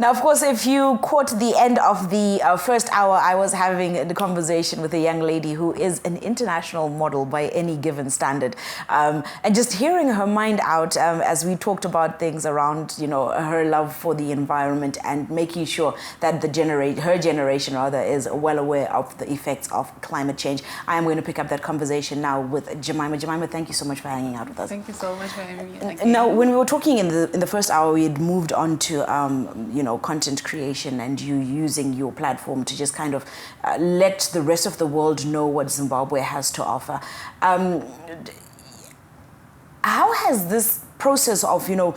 Now, of course, if you caught the end of the first hour, I was having a conversation with a young lady who is an international model by any given standard. And just hearing her mind out as we talked about things around, you know, her love for the environment and making sure that her generation rather is well aware of the effects of climate change. I am going to pick up that conversation now with Jemima. Jemima, thank you so much for hanging out with us. Thank you so much for having me. Now, when we were talking in the first hour, we had moved on to, you know, content creation and you using your platform to just kind of let the rest of the world know what Zimbabwe has to offer. How has this process of, you know,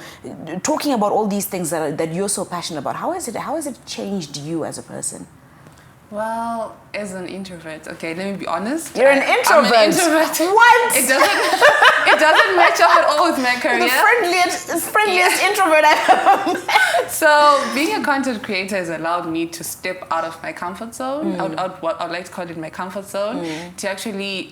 talking about all these things that you're so passionate about, how has it changed you as a person? Well, as an introvert, okay, let me be honest. You're an introvert. I'm an introvert. What? It doesn't match up at all with my career. The friendliest introvert I've ever met. So being a content creator has allowed me to step out of my comfort zone. What I'd like to call it my comfort zone, to actually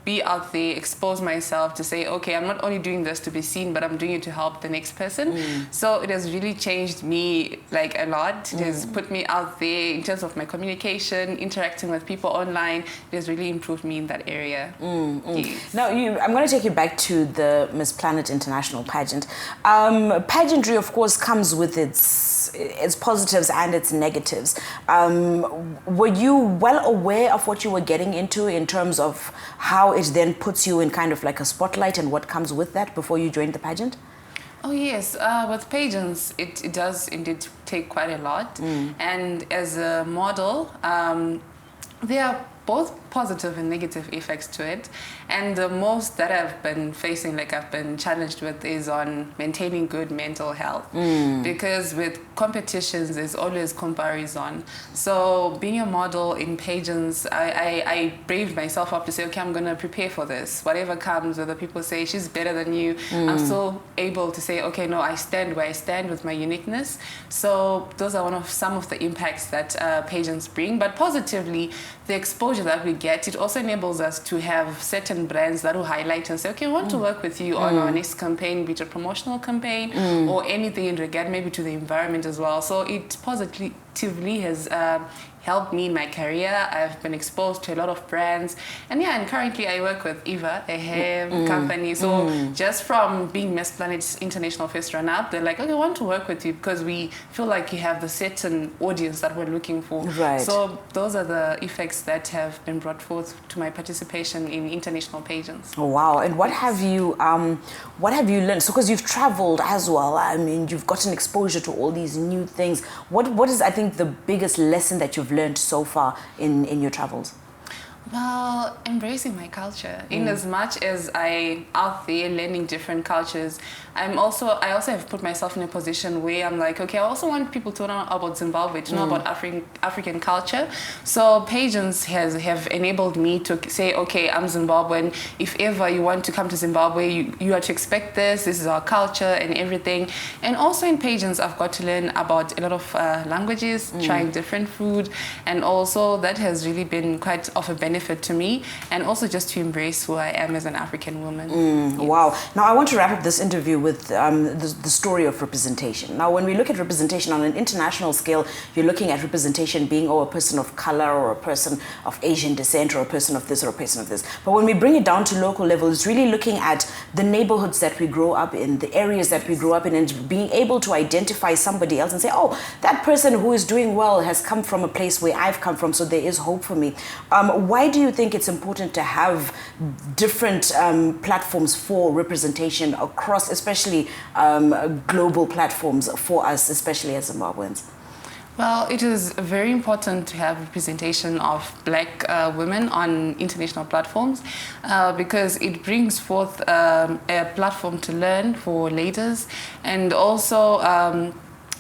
be out there, expose myself, to say, okay, I'm not only doing this to be seen, but I'm doing it to help the next person. So it has really changed me like a lot. It has put me out there in terms of my communication, interacting with people online. It has really improved me in that area. Yes. Now, I'm going to take you back to the Miss Planet International pageant. Pageantry, of course, comes with its positives and its negatives. Were you well aware of what you were getting into in terms of how it then puts you in kind of like a spotlight and what comes with that before you joined the pageant? Oh yes, with pageants, it does indeed take quite a lot. And as a model, there are both positive and negative effects to it. And the most that I've been facing, like I've been challenged with, is on maintaining good mental health. Because with competitions, there's always comparison. So being a model in pageants, I braved myself up to say, okay, I'm going to prepare for this. Whatever comes, whether people say she's better than you, I'm still able to say, okay, no, I stand where I stand with my uniqueness. So those are some of the impacts that pageants bring. But positively, the exposure that we get, it also enables us to have certain brands that will highlight and say, okay, we want to work with you on our next campaign, be it a promotional campaign or anything in regard maybe to the environment as well. So it positively has helped me in my career. I've been exposed to a lot of brands, and yeah, and currently I work with Eva, a hair company. So just from being Miss Planet's International First Run-Up, they're like, okay, I want to work with you because we feel like you have the certain audience that we're looking for. Right. So those are the effects that have been brought forth to my participation in international pageants. Oh, wow. And what have you learned? So, because you've traveled as well, I mean, you've gotten exposure to all these new things. What is, I think, the biggest lesson that you've learned so far in your travels? Well, embracing my culture. In as much as I'm out there learning different cultures, I also have put myself in a position where I'm like, okay, I also want people to know about Zimbabwe, to know about African culture. So pageants have enabled me to say, okay, I'm Zimbabwean. If ever you want to come to Zimbabwe, you are to expect this. This is our culture and everything. And also in pageants, I've got to learn about a lot of languages, trying different food, and also that has really been quite of a benefit to me, and also just to embrace who I am as an African woman. Yes. Wow. Now I want to wrap up this interview with the story of representation. Now when we look at representation on an international scale, you're looking at representation being a person of color or a person of Asian descent or a person of this or a person of this. But when we bring it down to local level, it's really looking at the neighborhoods that we grow up in, the areas that we grow up in, and being able to identify somebody else and say, oh, that person who is doing well has come from a place where I've come from, so there is hope for me. Why do you think it's important to have different platforms for representation across, especially global platforms for us, especially as Zimbabweans? Well, it is very important to have representation of Black women on international platforms because it brings forth a platform to learn for leaders, and also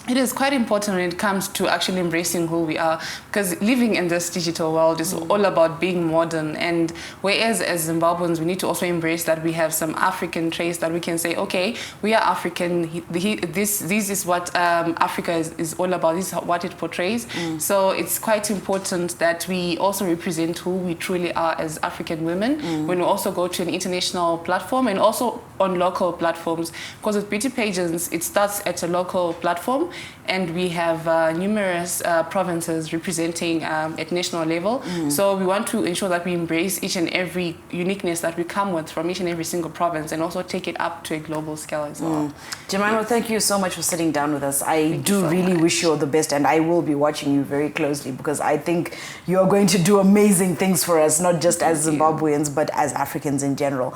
it is quite important when it comes to actually embracing who we are, because living in this digital world is all about being modern. And whereas as Zimbabweans, we need to also embrace that we have some African traits that we can say, okay, we are African. This is what Africa is all about. This is what it portrays. So it's quite important that we also represent who we truly are as African women when we also go to an international platform, and also on local platforms, because with beauty pageants, it starts at a local platform, and we have numerous provinces representing at national level. So we want to ensure that we embrace each and every uniqueness that we come with from each and every single province, and also take it up to a global scale as well. Jemima, thank you so much for sitting down with us. I do really wish you all the best, and I will be watching you very closely, because I think you're going to do amazing things for us, not just as Zimbabweans, but as Africans in general.